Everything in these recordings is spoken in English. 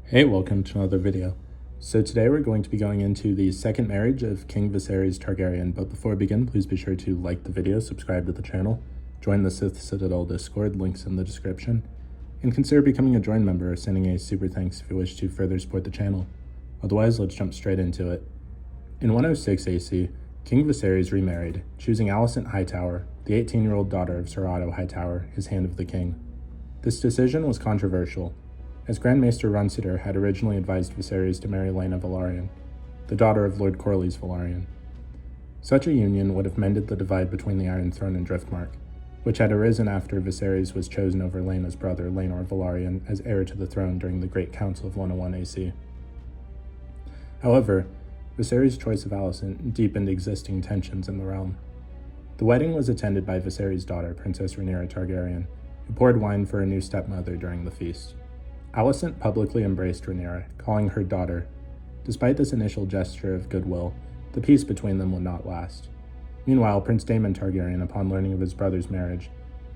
Hey, welcome to another video. So today we're going to be going into the second marriage of King Viserys Targaryen, but before we begin, please be sure to like the video, subscribe to the channel, join the Sith Citadel Discord, links in the description, and consider becoming a join member or sending a super thanks if you wish to further support the channel. Otherwise, let's jump straight into it. In 106 AC, King Viserys remarried, choosing Alicent Hightower, the 18-year-old daughter of Sir Otto Hightower, his Hand of the King. This decision was controversial, as Grand Maester Runciter had originally advised Viserys to marry Helaena Velaryon, the daughter of Lord Corlys Velaryon. Such a union would have mended the divide between the Iron Throne and Driftmark, which had arisen after Viserys was chosen over Helena's brother Laenor Velaryon as heir to the throne during the Great Council of 101 AC. However, Viserys' choice of Alicent deepened existing tensions in the realm. The wedding was attended by Viserys' daughter, Princess Rhaenyra Targaryen, who poured wine for her new stepmother during the feast. Alicent publicly embraced Rhaenyra, calling her daughter. Despite this initial gesture of goodwill, the peace between them would not last. Meanwhile, Prince Daemon Targaryen, upon learning of his brother's marriage,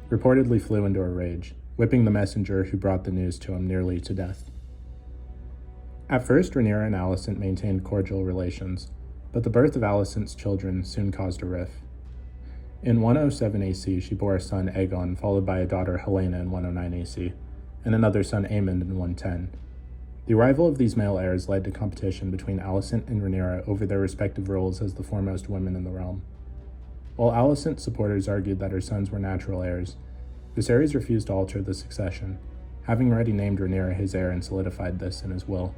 reportedly flew into a rage, whipping the messenger who brought the news to him nearly to death. At first, Rhaenyra and Alicent maintained cordial relations, but the birth of Alicent's children soon caused a rift. In 107 AC, she bore a son, Aegon, followed by a daughter, Helaena, in 109 AC, and another son, Aemond, in 110. The arrival of these male heirs led to competition between Alicent and Rhaenyra over their respective roles as the foremost women in the realm. While Alicent's supporters argued that her sons were natural heirs, Viserys refused to alter the succession, having already named Rhaenyra his heir and solidified this in his will.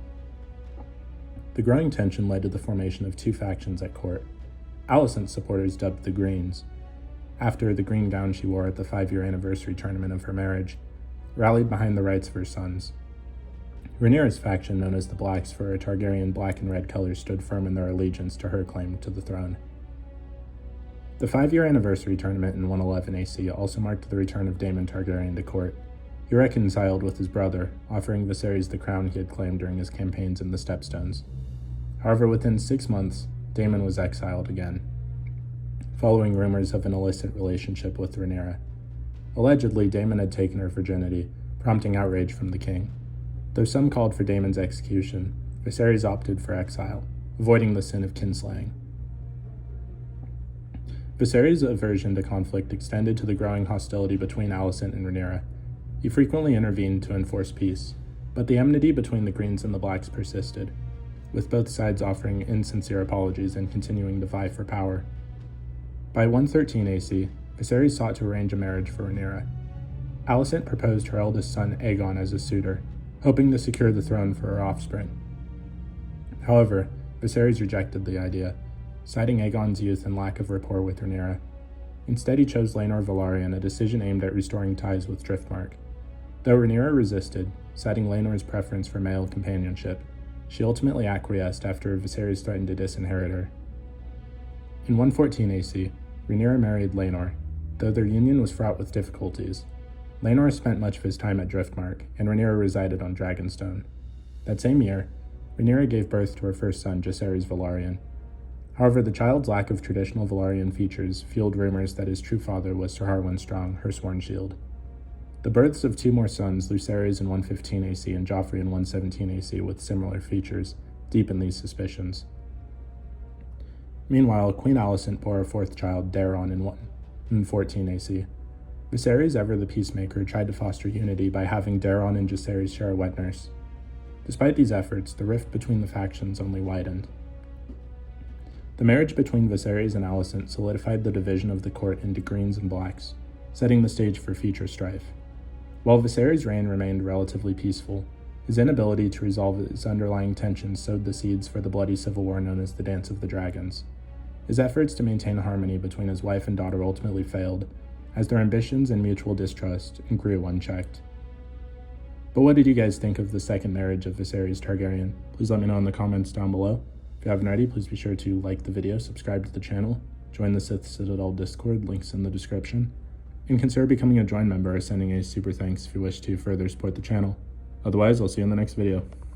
The growing tension led to the formation of two factions at court. Alicent's supporters, dubbed the Greens, after the green gown she wore at the 5-year anniversary tournament of her marriage, rallied behind the rights of her sons. Rhaenyra's faction, known as the Blacks for her Targaryen black and red colors, stood firm in their allegiance to her claim to the throne. The 5-year anniversary tournament in 111 AC also marked the return of Daemon Targaryen to court. He reconciled with his brother, offering Viserys the crown he had claimed during his campaigns in the Stepstones. However, within 6 months, Daemon was exiled again, following rumors of an illicit relationship with Rhaenyra. Allegedly, Daemon had taken her virginity, prompting outrage from the king. Though some called for Daemon's execution, Viserys opted for exile, avoiding the sin of kinslaying. Viserys' aversion to conflict extended to the growing hostility between Alicent and Rhaenyra. He frequently intervened to enforce peace, but the enmity between the Greens and the Blacks persisted, with both sides offering insincere apologies and continuing to vie for power. By 113 AC, Viserys sought to arrange a marriage for Rhaenyra. Alicent proposed her eldest son Aegon as a suitor, hoping to secure the throne for her offspring. However, Viserys rejected the idea, citing Aegon's youth and lack of rapport with Rhaenyra. Instead, he chose Laenor Velaryon, a decision aimed at restoring ties with Driftmark. Though Rhaenyra resisted, citing Laenor's preference for male companionship, she ultimately acquiesced after Viserys threatened to disinherit her. In 114 AC, Rhaenyra married Laenor, though their union was fraught with difficulties. Laenor spent much of his time at Driftmark, and Rhaenyra resided on Dragonstone. That same year, Rhaenyra gave birth to her first son, Jaehaerys Velaryon. However, the child's lack of traditional Velaryon features fueled rumors that his true father was Sir Harwin Strong, her sworn shield. The births of two more sons, Lucerys in 115 AC and Joffrey in 117 AC with similar features, deepened these suspicions. Meanwhile, Queen Alicent bore a fourth child, Daeron, in 14 AC. Viserys, ever the peacemaker, tried to foster unity by having Daeron and Jaehaerys share a wet nurse. Despite these efforts, the rift between the factions only widened. The marriage between Viserys and Alicent solidified the division of the court into Greens and Blacks, setting the stage for future strife. While Viserys' reign remained relatively peaceful, his inability to resolve its underlying tensions sowed the seeds for the bloody civil war known as the Dance of the Dragons. His efforts to maintain harmony between his wife and daughter ultimately failed, as their ambitions and mutual distrust grew unchecked. But what did you guys think of the second marriage of Viserys Targaryen? Please let me know in the comments down below. If you haven't already, please be sure to like the video, subscribe to the channel, join the Sith Citadel Discord, links in the description, and consider becoming a join member or sending a super thanks if you wish to further support the channel. Otherwise, I'll see you in the next video.